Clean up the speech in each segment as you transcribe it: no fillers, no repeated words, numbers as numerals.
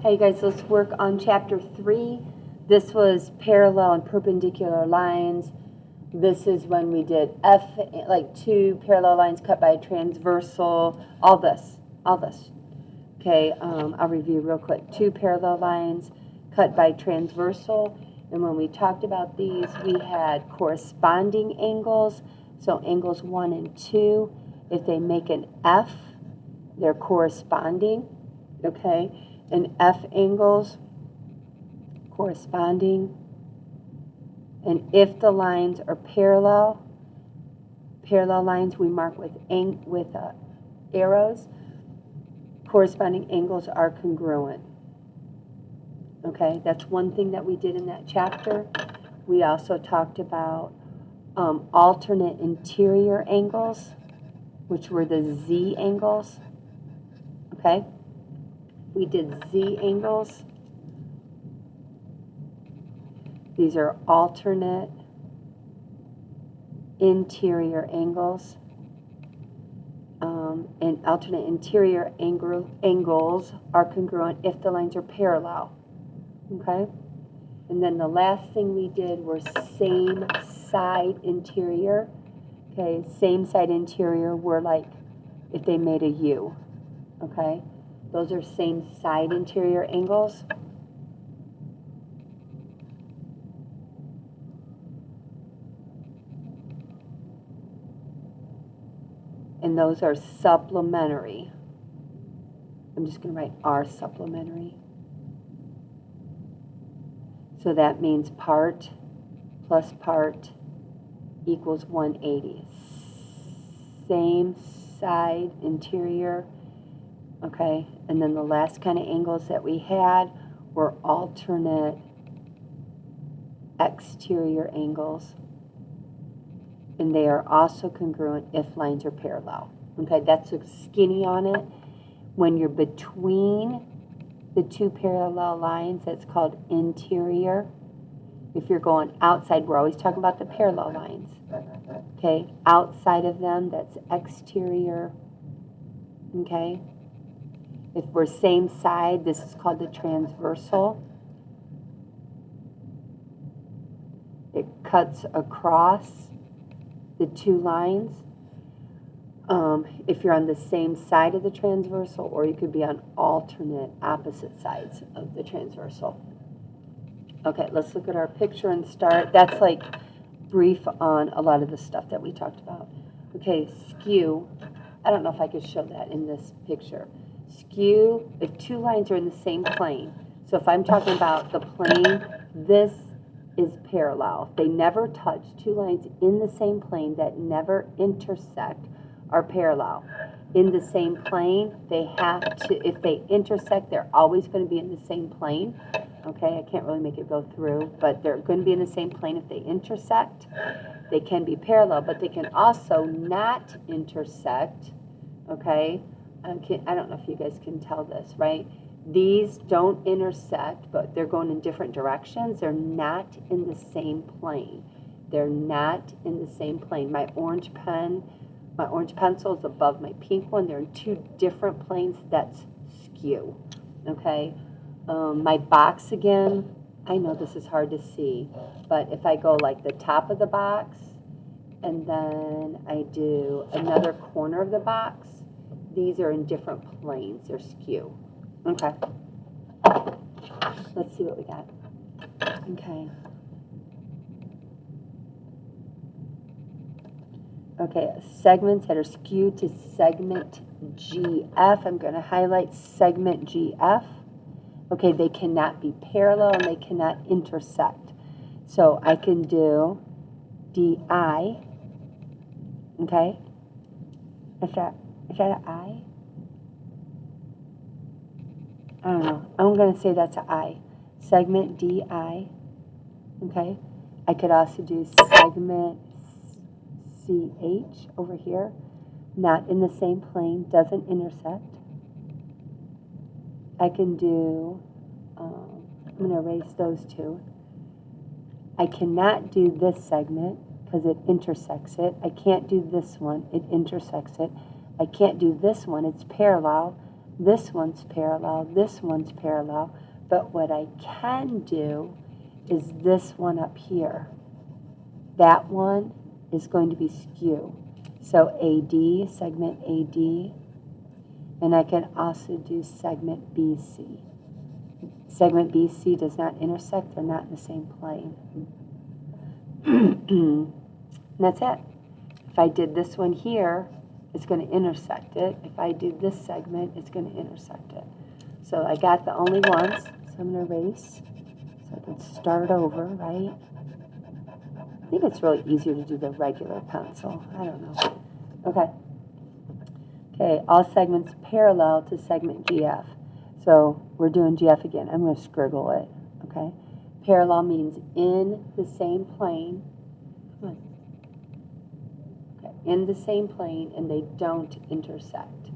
Hey guys, let's work on chapter 3. This was parallel and perpendicular lines. This is when we did like two parallel lines cut by a transversal, all this. Okay, I'll review real quick. Two parallel lines cut by transversal, and when we talked about these, we had corresponding angles. So angles 1 and 2, if they make an F, they're corresponding, okay? And F angles corresponding. And if the lines are parallel lines we mark with arrows, corresponding angles are congruent. Okay, that's one thing that we did in that chapter. We also talked about alternate interior angles, which were the Z angles. Okay, we did Z angles. These are alternate interior angles. And alternate interior angles are congruent if the lines are parallel. Okay? And then the last thing we did was same side interior. Okay, same side interior were like if they made a U. Okay? Those are same side interior angles. And those are supplementary. I'm just going to write R supplementary. So that means part plus part equals 180. Same side interior. Okay, and then the last kind of angles that we had were alternate exterior angles. And they are also congruent if lines are parallel. Okay, that's a skinny on it. When you're between the two parallel lines, that's called interior. If you're going outside, we're always talking about the parallel lines. Okay, outside of them, that's exterior. Okay, if we're same side, this is called the transversal. It cuts across the two lines. If you're on the same side of the transversal, or you could be on alternate opposite sides of the transversal. Okay, let's look at our picture and start. That's like brief on a lot of the stuff that we talked about. Okay, skew. I don't know if I could show that in this picture. Skew, if two lines are in the same plane. So if I'm talking about the plane, this is parallel. They never touch. Two lines in the same plane that never intersect are parallel. In the same plane, they have to, if they intersect, they're always going to be in the same plane. Okay, I can't really make it go through, but they're going to be in the same plane if they intersect. They can be parallel, but they can also not intersect. Okay, I don't know if you guys can tell this, right? These don't intersect, but they're going in different directions. They're not in the same plane. They're not in the same plane. My orange pencil is above my pink one. They're in two different planes. That's skew. Okay. My box again, I know this is hard to see, but if I go like the top of the box and then I do another corner of the box, these are in different planes. They're skew. Okay. Let's see what we got. Okay. Okay, segments that are skewed to segment GF. I'm going to highlight segment GF. Okay, they cannot be parallel and they cannot intersect. So I can do DI. Okay. Is that an I? I don't know. I'm going to say that's an I. Segment DI. Okay. I could also do segment CH over here. Not in the same plane. Doesn't intersect. I can do, I'm going to erase those two. I cannot do this segment because it intersects it. I can't do this one. It intersects it. I can't do this one. It's parallel. this one's parallel, this one's parallel, but what I can do is this one up here. That one is going to be skew. So AD, segment AD, and I can also do segment BC. Segment BC does not intersect, they're not in the same plane. And that's it. If I did this one here, it's going to intersect it. If I do this segment, it's going to intersect it. So I got the only ones, so I'm going to erase. So I can start over, right? I think it's really easier to do the regular pencil. I don't know. Okay. Okay, all segments parallel to segment GF. So we're doing GF again. I'm going to scribble it, okay? Parallel means in the same plane. Come on. Okay, in the same plane, and they don't intersect.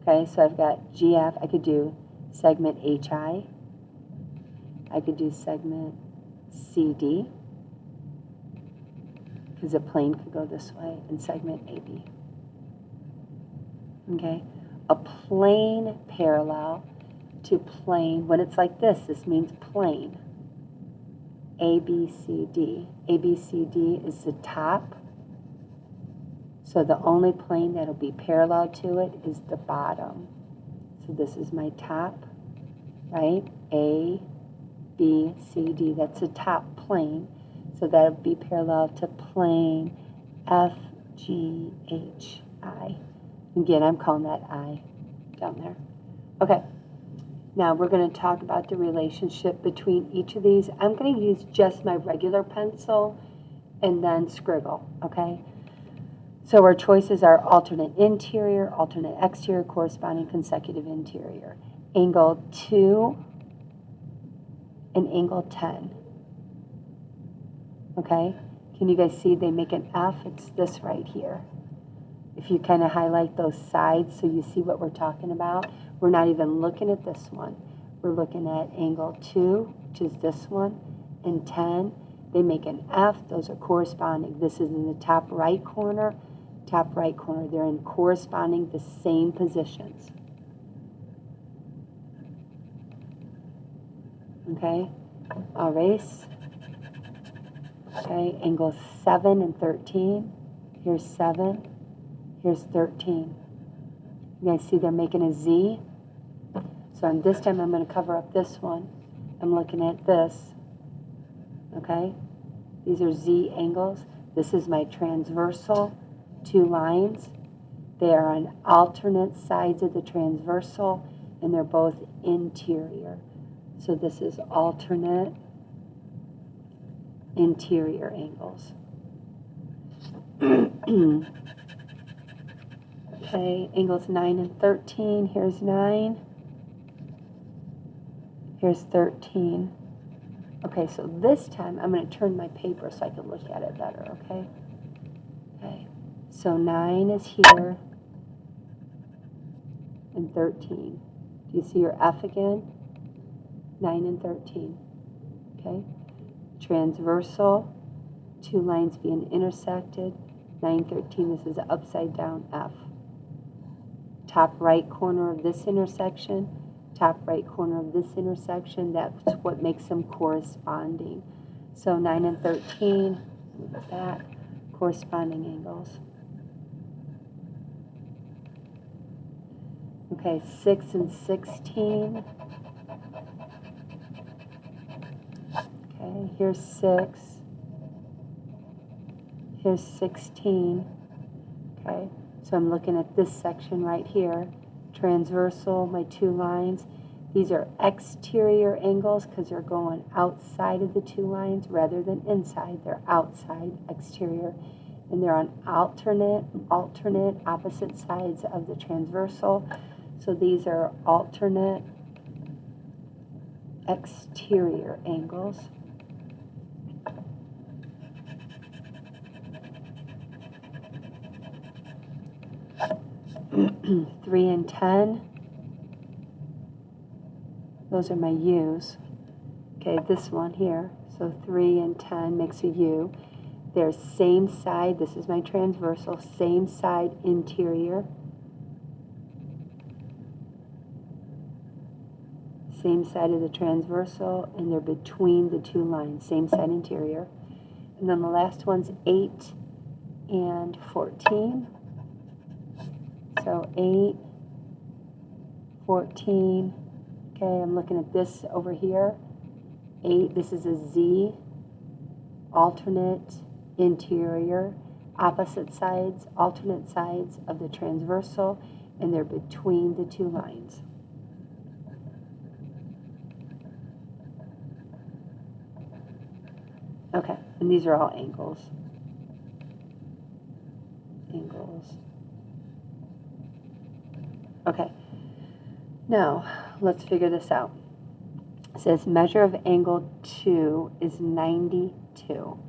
Okay, so I've got GF. I could do segment HI. I could do segment CD, because a plane could go this way, and segment AB. Okay, a plane parallel to plane, when it's like this means plane. ABCD. ABCD is the top. So the only plane that'll be parallel to it is the bottom. So this is my top, right? A, B, C, D. That's the top plane. So that'll be parallel to plane F, G, H, I. Again, I'm calling that I down there. Okay. Now we're going to talk about the relationship between each of these. I'm going to use just my regular pencil and then scriggle, okay? So our choices are alternate interior, alternate exterior, corresponding consecutive interior. Angle 2 and angle 10. Okay? Can you guys see they make an F? It's this right here. If you kind of highlight those sides so you see what we're talking about, we're not even looking at this one. We're looking at angle 2, which is this one, and 10. They make an F. Those are corresponding. This is in the top right corner, top right corner. They're in corresponding the same positions. Okay? I'll erase. Okay, angle 7 and 13. Here's 7. Here's 13. You guys see they're making a Z? So this time I'm going to cover up this one. I'm looking at this. Okay? These are Z angles. This is my transversal, 2 lines. They are on alternate sides of the transversal, and they're both interior. So this is alternate interior angles. Okay, angles 9 and 13. Here's 9. Here's 13. Okay, so this time I'm going to turn my paper so I can look at it better, okay? Okay, so 9 is here and 13. Do you see your F again? 9 and 13, okay? Transversal, 2 lines being intersected. 9, 13, this is an upside down F. Top right corner of this intersection, top right corner of this intersection, that's what makes them corresponding. So 9 and 13, move it back, corresponding angles. Okay, 6 and 16. Okay, here's 6. Here's 16. Okay, so I'm looking at this section right here. Transversal, my 2 lines. These are exterior angles because they're going outside of the 2 lines rather than inside. They're outside, exterior. And they're on alternate opposite sides of the transversal. So these are alternate exterior angles. Three and 10. Those are my U's. Okay, this one here. So 3 and 10 makes a U. They're same side. This is my transversal. Same side interior. same side of the transversal, and they're between the two lines, same side interior. And then the last one's 8 and 14. So 8, 14. Okay, I'm looking at this over here. 8, this is a Z, alternate interior, opposite sides, alternate sides of the transversal, and they're between the two lines. Okay, and these are all angles. Angles. Okay, now let's figure this out. It says measure of angle 2 is 92.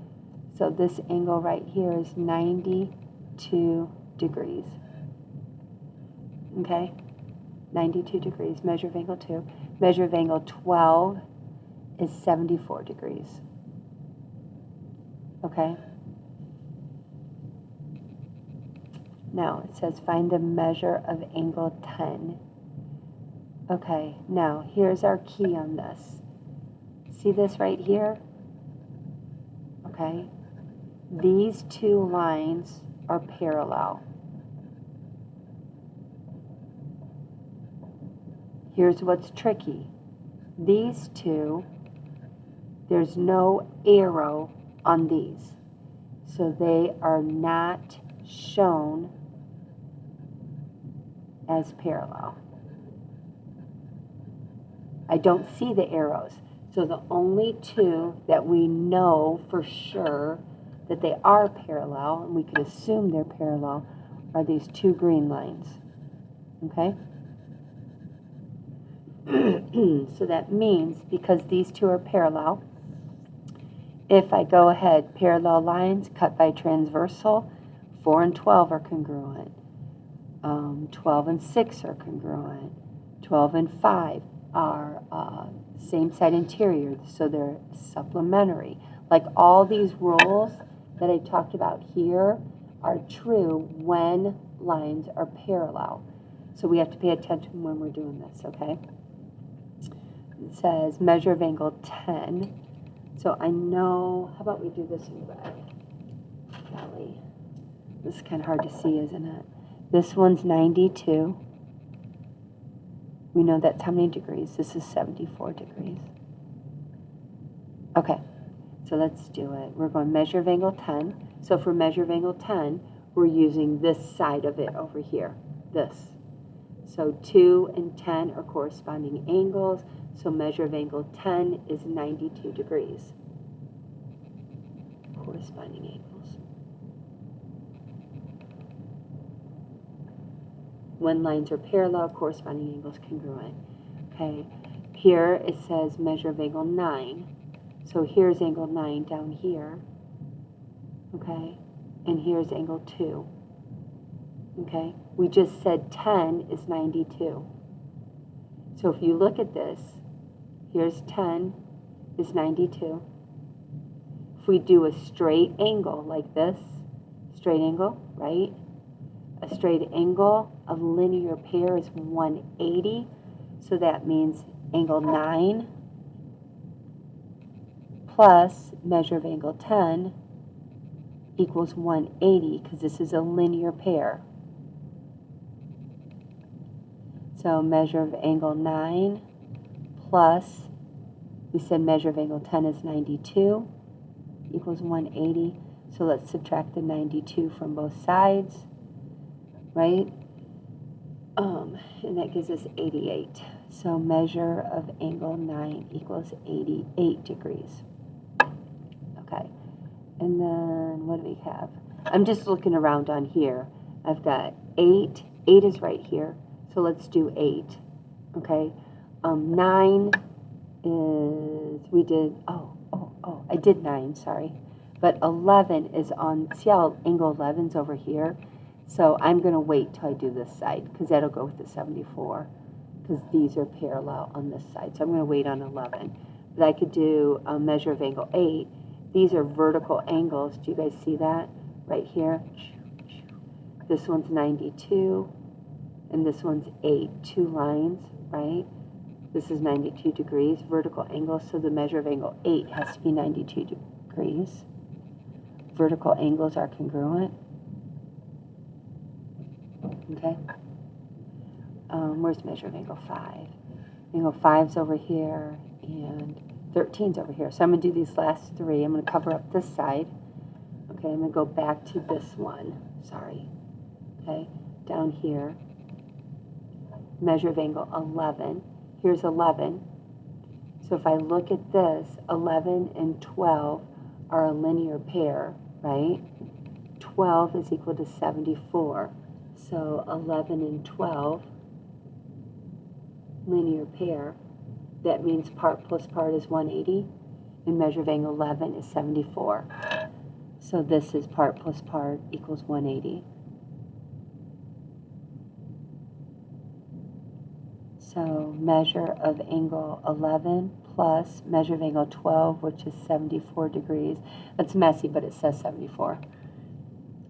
So this angle right here is 92 degrees. Okay, 92 degrees, measure of angle 2. Measure of angle 12 is 74 degrees. Okay. Now it says find the measure of angle 10. Okay, now here's our key on this. See this right here? Okay. These two lines are parallel. Here's what's tricky. These two, there's no arrow on these. So they are not shown as parallel. I don't see the arrows. So the only two that we know for sure that they are parallel, and we can assume they're parallel, are these two green lines. Okay? So that means because these two are parallel, if I go ahead, parallel lines cut by transversal, 4 and 12 are congruent. 12 and 6 are congruent. 12 and 5 are same side interior, so they're supplementary. Like all these rules that I talked about here are true when lines are parallel. So we have to pay attention when we're doing this, okay? It says measure of angle 10. So I know, how about we do this in red? Golly. This is kind of hard to see, isn't it? This one's 92. We know that's how many degrees? This is 74 degrees. Okay, so let's do it. We're going measure of angle 10. So for measure of angle 10, we're using this side of it over here, this. So 2 and 10 are corresponding angles. So measure of angle 10 is 92 degrees. Corresponding angles. When lines are parallel, corresponding angles congruent. Okay, here it says measure of angle 9. So here's angle 9 down here. Okay, and here's angle 2. Okay, we just said 10 is 92. So if you look at this, here's 10 is 92. If we do a straight angle like this, straight angle, right? A straight angle of linear pair is 180. So that means angle 9 plus measure of angle 10 equals 180 because this is a linear pair. So measure of angle 9 plus, we said measure of angle 10 is 92 equals 180. So let's subtract the 92 from both sides, right? And that gives us 88. So measure of angle 9 equals 88 degrees. Okay. And then what do we have? I'm just looking around on here. I've got 8. 8 is right here. So let's do 8. Okay. 9 is, we did, I did 9, sorry. But 11 is on, see how angle 11's over here? So I'm going to wait till I do this side because that'll go with the 74 because these are parallel on this side. So I'm going to wait on 11. But I could do a measure of angle 8. These are vertical angles. Do you guys see that right here? This one's 92 and this one's 8. 2 lines, right? This is 92 degrees, vertical angle, so the measure of angle 8 has to be 92 degrees. Vertical angles are congruent. Okay? Where's measure of angle 5? Angle 5's over here, and 13's over here. So I'm going to do these last three. I'm going to cover up this side. Okay, I'm going to go back to this one. Sorry. Okay, down here. Measure of angle 11. Here's 11. So if I look at this, 11 and 12 are a linear pair, right? 12 is equal to 74. So 11 and 12, linear pair. That means part plus part is 180, and measure of angle 11 is 74. So this is part plus part equals 180. So measure of angle 11 plus measure of angle 12, which is 74 degrees. That's messy, but it says 74.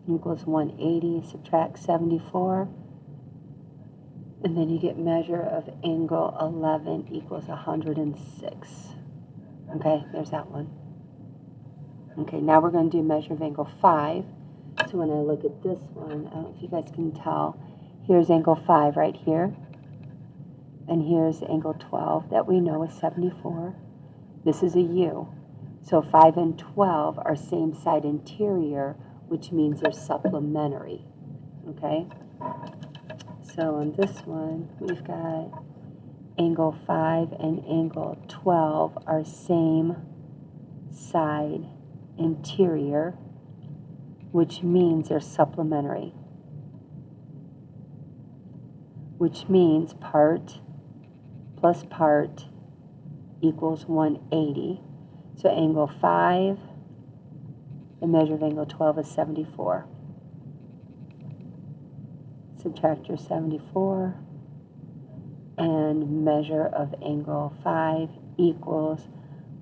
Equals 180, subtract 74. And then you get measure of angle 11 equals 106. Okay, there's that one. Okay, now we're going to do measure of angle 5. So when I look at this one, I don't know if you guys can tell, here's angle 5 right here. And here's angle 12 that we know is 74. This is a U. So 5 and 12 are same side interior, which means they're supplementary. Okay? So on this one, we've got angle 5 and angle 12 are same side interior, which means they're supplementary. Which means part plus part equals 180. So angle 5, the measure of angle 12 is 74. Subtract your 74, and measure of angle 5 equals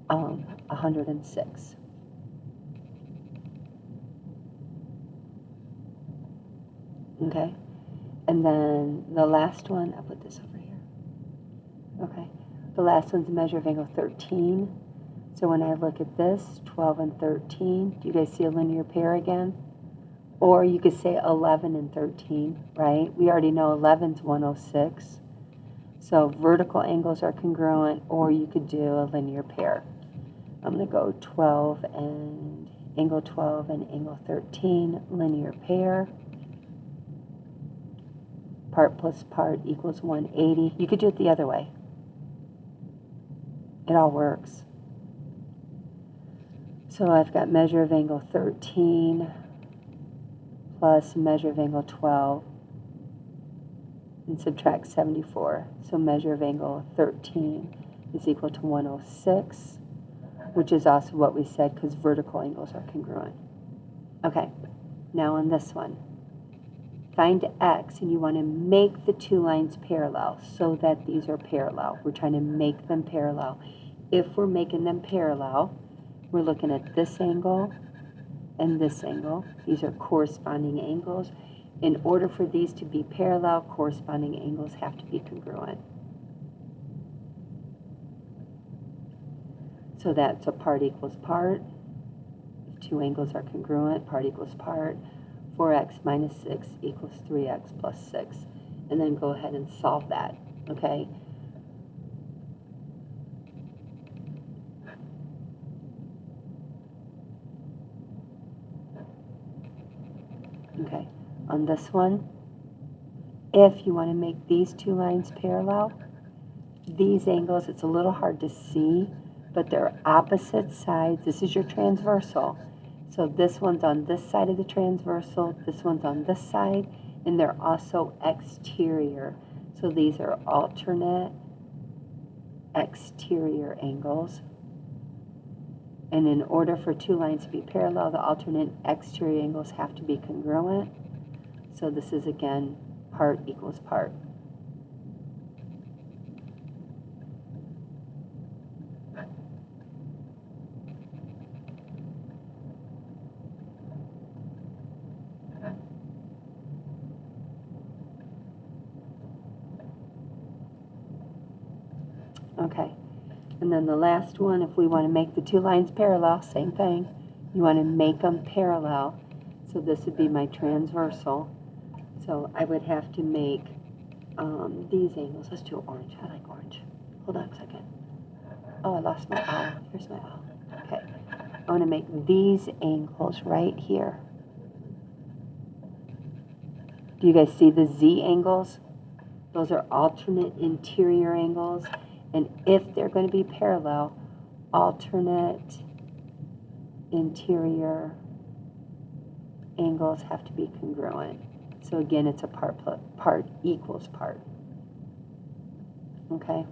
106. Okay, and then the last one, I'll put this over here. Okay, the last one's a measure of angle 13. So when I look at this, 12 and 13, do you guys see a linear pair again? Or you could say 11 and 13, right? We already know 11's 106. So vertical angles are congruent, or you could do a linear pair. I'm going to go 12 and angle 12 and angle 13, linear pair. Part plus part equals 180. You could do it the other way. It all works. So I've got measure of angle 13 plus measure of angle 12 and subtract 74. So measure of angle 13 is equal to 106, which is also what we said because vertical angles are congruent. Okay, now on this one. Find x, and you want to make the two lines parallel so that these are parallel. We're trying to make them parallel. If we're making them parallel, we're looking at this angle and this angle. These are corresponding angles. In order for these to be parallel, corresponding angles have to be congruent. So that's a part equals part. If two angles are congruent, part equals part. 4x minus 6 equals 3x plus 6. And then go ahead and solve that, okay? Okay, on this one, if you want to make these two lines parallel, these angles, it's a little hard to see, but they're opposite sides. This is your transversal. So this one's on this side of the transversal, this one's on this side, and they're also exterior. So these are alternate exterior angles. And in order for two lines to be parallel, the alternate exterior angles have to be congruent. So this is, again, part equals part. Okay. And then the last one, if we want to make the two lines parallel, same thing. You want to make them parallel. So this would be my transversal. So I would have to make these angles. Let's do orange. I like orange. Hold on a second. Oh, I lost my owl. Here's my owl. Okay. I want to make these angles right here. Do you guys see the Z angles? Those are alternate interior angles. And if they're going to be parallel, alternate interior angles have to be congruent. So again, it's a part equals part. Okay?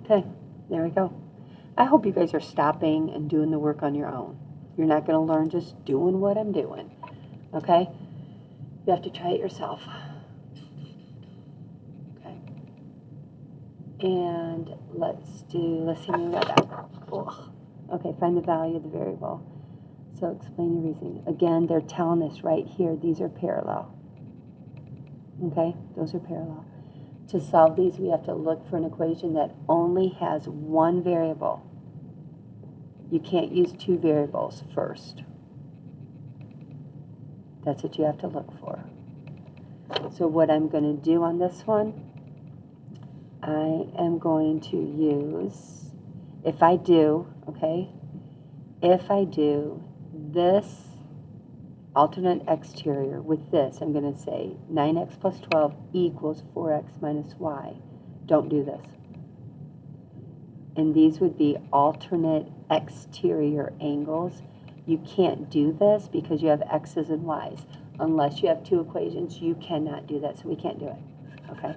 Okay, there we go. I hope you guys are stopping and doing the work on your own. You're not going to learn just doing what I'm doing. Okay? You have to try it yourself. Okay. And let's see, we got that. Ugh. Okay, find the value of the variable. So explain your reasoning. Again, they're telling us right here, these are parallel. Okay, those are parallel. To solve these, we have to look for an equation that only has one variable. You can't use two variables first. That's what you have to look for. So what I'm going to do on this one, I am going to use, if I do this alternate exterior with this, I'm going to say 9x plus 12 equals 4x minus y. Don't do this. And these would be alternate exterior angles. You can't do this because you have x's and y's. Unless you have two equations, you cannot do that, so we can't do it. Okay?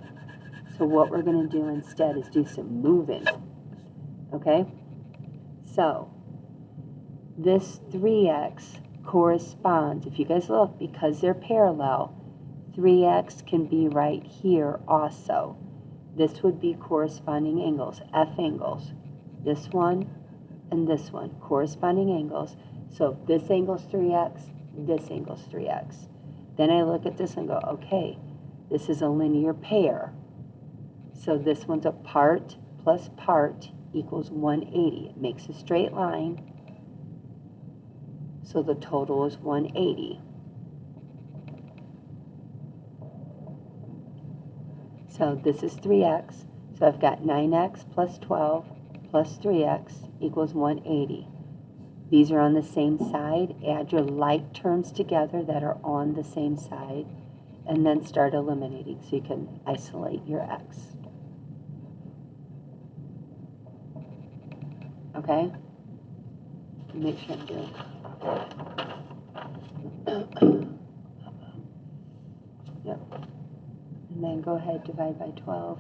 So what we're going to do instead is do some moving. Okay? So this 3x corresponds, if you guys look, because they're parallel, 3x can be right here also. This would be corresponding angles, F angles. This one and this one, corresponding angles. So if this angle's 3x, this angle's 3x. Then I look at this and go, okay, this is a linear pair. So this one's a part plus part equals 180. It makes a straight line. So the total is 180. So this is 3x. So I've got 9x plus 12 plus 3x equals 180. These are on the same side. Add your like terms together that are on the same side, and then start eliminating so you can isolate your x. Okay? Make sure I'm doing Yep. And then go ahead, divide by 12.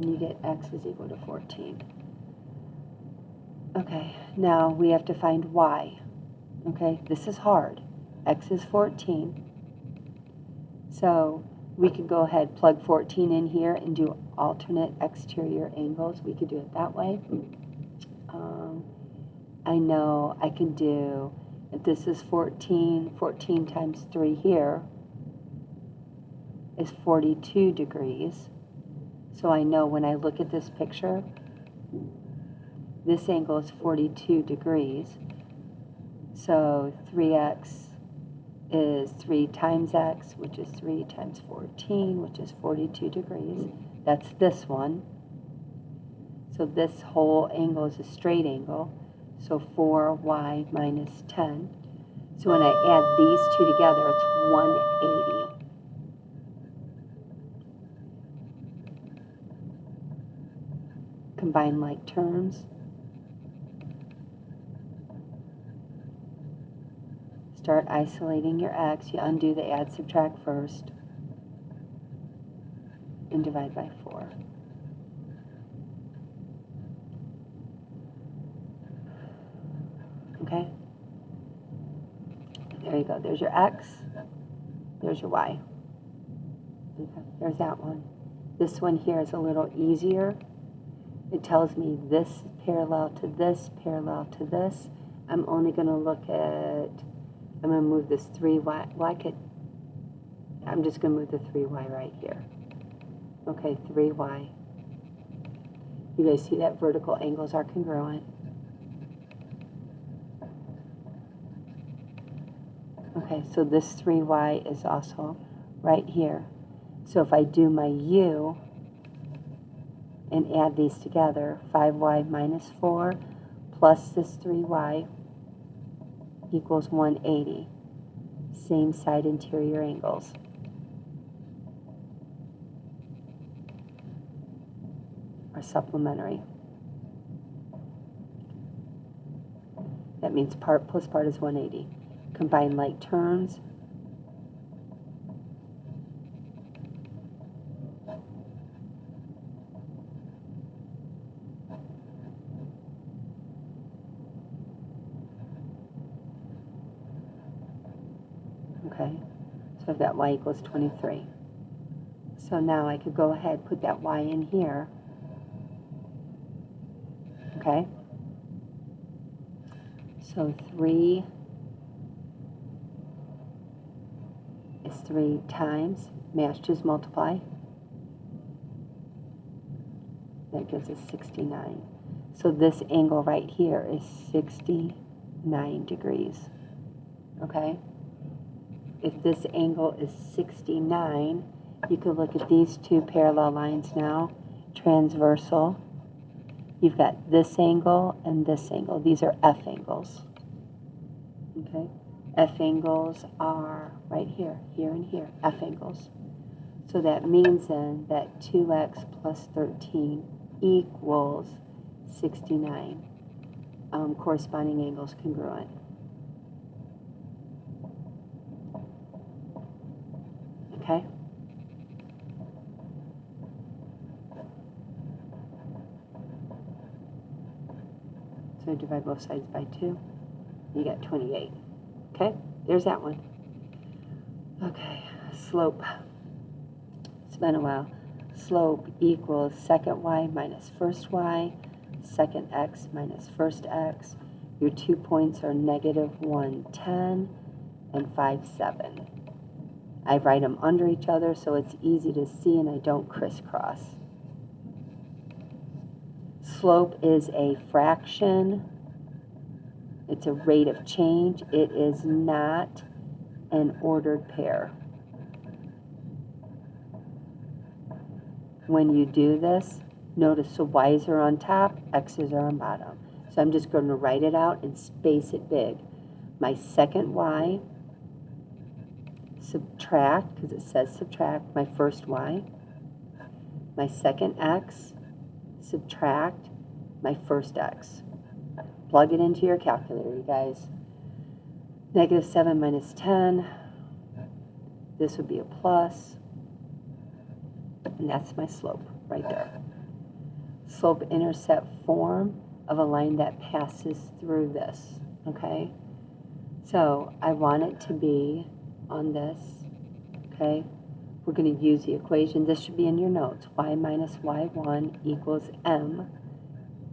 And you get x is equal to 14. Okay, now we have to find y. Okay, this is hard. X is 14. So we could go ahead, plug 14 in here and do alternate exterior angles. We could do it that way. I know I can do, if this is 14, 14 times 3 here is 42 degrees. So I know when I look at this picture, this angle is 42 degrees. So 3x is 3 times x, which is 3 times 14, which is 42 degrees. That's this one. So this whole angle is a straight angle. So 4y minus 10. So when I add these two together, it's 180. Combine like terms. Start isolating your x. You undo the add subtract first. And divide by 4. Okay? There you go. There's your x. There's your y. Okay. There's that one. This one here is a little easier. It tells me this parallel to this, parallel to this. I'm only going to look at, I'm going to move this 3y. Well, I'm just going to move the 3y right here. Okay, 3y. You guys see that vertical angles are congruent. Okay, so this 3y is also right here. So if I do my u and add these together, 5y minus 4 plus this 3y equals 180. Same side interior angles. Are supplementary. That means part plus part is 180. Combine like terms. Okay, so I've got y equals 23. So now I could go ahead, put that y in here. Okay, so 3 is 3 times, match choose multiply. That gives us 69. So this angle right here is 69 degrees. Okay? If this angle is 69, you can look at these two parallel lines now. Transversal. You've got this angle and this angle. These are F angles. Okay? F angles are right here, here and here, F angles. So that means then that 2x plus 13 equals 69. Corresponding angles congruent. Okay? So divide both sides by 2. You got 28. Okay? There's that one. Okay, slope. It's been a while. Slope equals second y minus first y, second x minus first x. Your 2 points are negative 110 and 57. I write them under each other so it's easy to see and I don't crisscross. Slope is a fraction. It's a rate of change. It is not an ordered pair. When you do this, notice the y's are on top, x's are on bottom. So I'm just going to write it out and space it big. My second y, subtract, because it says subtract, my first y. My second x, subtract my first x. Plug it into your calculator, you guys. Negative 7 minus 10. This would be a plus. And that's my slope right there. Slope-intercept form of a line that passes through this, okay? So I want it to be on this, okay? We're going to use the equation. This should be in your notes. Y minus y1 equals m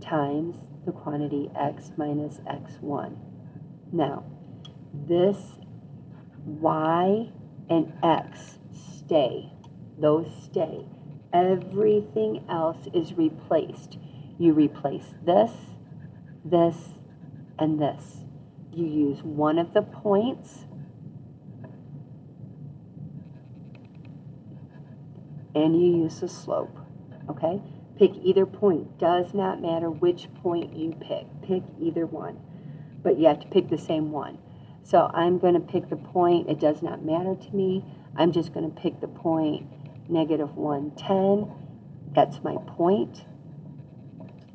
times the quantity x minus x1. Now, this y and x stay. Those stay. Everything else is replaced. You replace this, this, and this. You use one of the points and you use the slope, okay? Pick either point. Does not matter which point you pick. Pick either one, but you have to pick the same one. So I'm going to pick the point. It does not matter to me. I'm just going to pick the point negative 110. That's my point.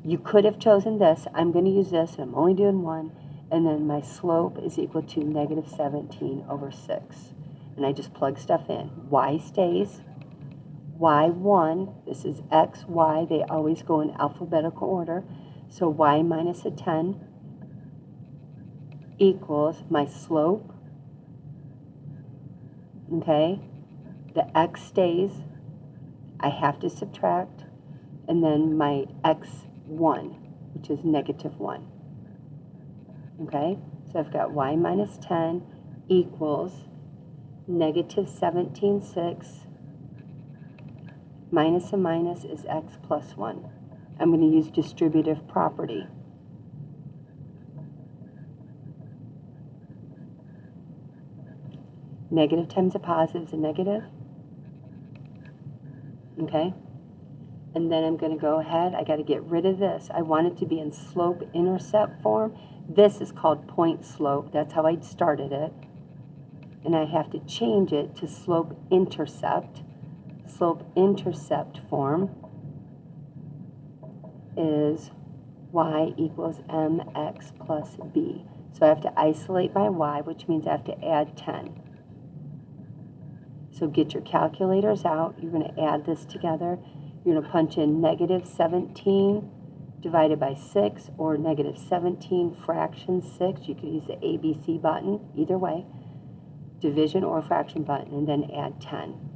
You could have chosen this. I'm going to use this, and I'm only doing one. And then my slope is equal to negative 17 over 6. And I just plug stuff in. Y stays. Y1, this is X, Y, they always go in alphabetical order. So Y minus a 10 equals my slope, okay? The X stays, I have to subtract, and then my X 1, which is negative 1. Okay, so I've got y minus 10 equals negative 17.6 minus a minus is x plus 1. I'm going to use distributive property. Negative times a positive is a negative. Okay? And then I'm going to go ahead. I got to get rid of this. I want it to be in slope-intercept form. This is called point slope. That's how I started it. And I have to change it to slope-intercept. Slope-intercept form is y equals mx plus b. So I have to isolate my y, which means I have to add 10. So get your calculators out. You're going to add this together. You're going to punch in negative 17 divided by 6 or negative 17 fraction 6. You could use the ABC button, either way. Division or fraction button, and then add 10.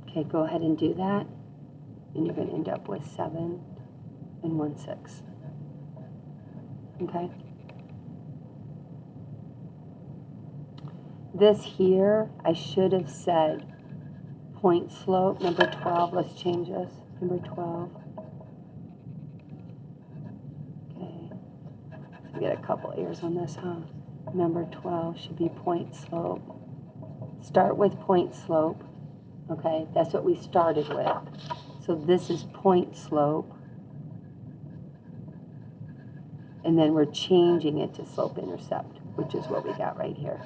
Okay, go ahead and do that. And you're going to end up with 7 and 1/6. Okay? This here, I should have said point slope, number 12. Let's change this. Number 12. Okay. We get a couple errors on this, huh? Number 12 should be point slope. Start with point slope. Okay, that's what we started with. So this is point slope. And then we're changing it to slope-intercept, which is what we got right here.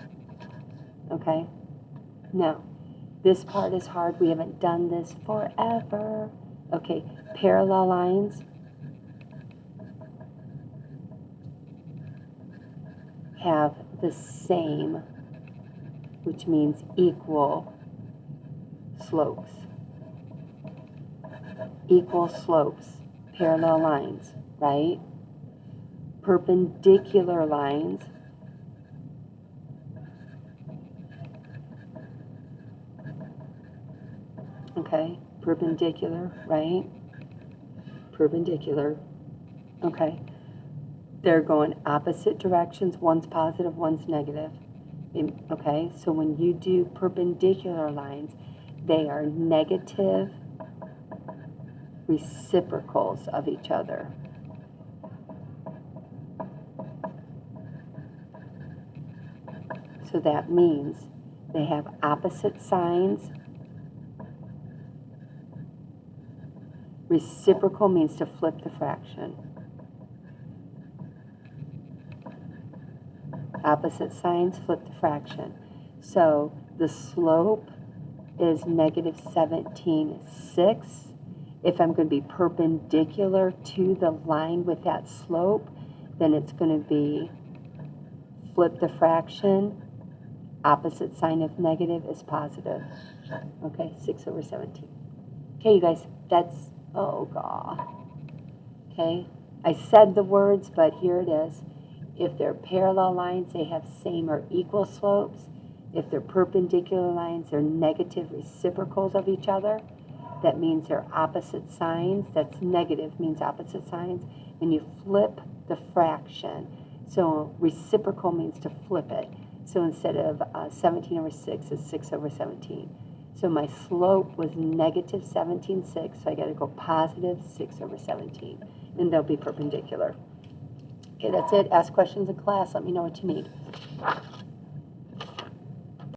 Okay? Now, this part is hard. We haven't done this forever. Okay, parallel lines have the same, which means equal slopes. Equal slopes, parallel lines, right? Perpendicular lines okay, perpendicular, right? Perpendicular, okay. They're going opposite directions. One's positive, one's negative. Okay, so when you do perpendicular lines, they are negative reciprocals of each other. So that means they have opposite signs. Reciprocal means to flip the fraction. Opposite signs flip the fraction. So the slope is negative 17.6. If I'm going to be perpendicular to the line with that slope, then it's going to be flip the fraction. Opposite sign of negative is positive. Okay, 6/17. Okay, you guys, that's, oh God. Okay, I said the words, but here it is. If they're parallel lines, they have same or equal slopes. If they're perpendicular lines, they're negative reciprocals of each other. That means they're opposite signs. That's negative, means opposite signs. And you flip the fraction. So reciprocal means to flip it. So instead of 17/6, it's 6/17. So my slope was negative 17.6, so I got to go positive 6/17. And they'll be perpendicular. Okay, that's it. Ask questions in class. Let me know what you need.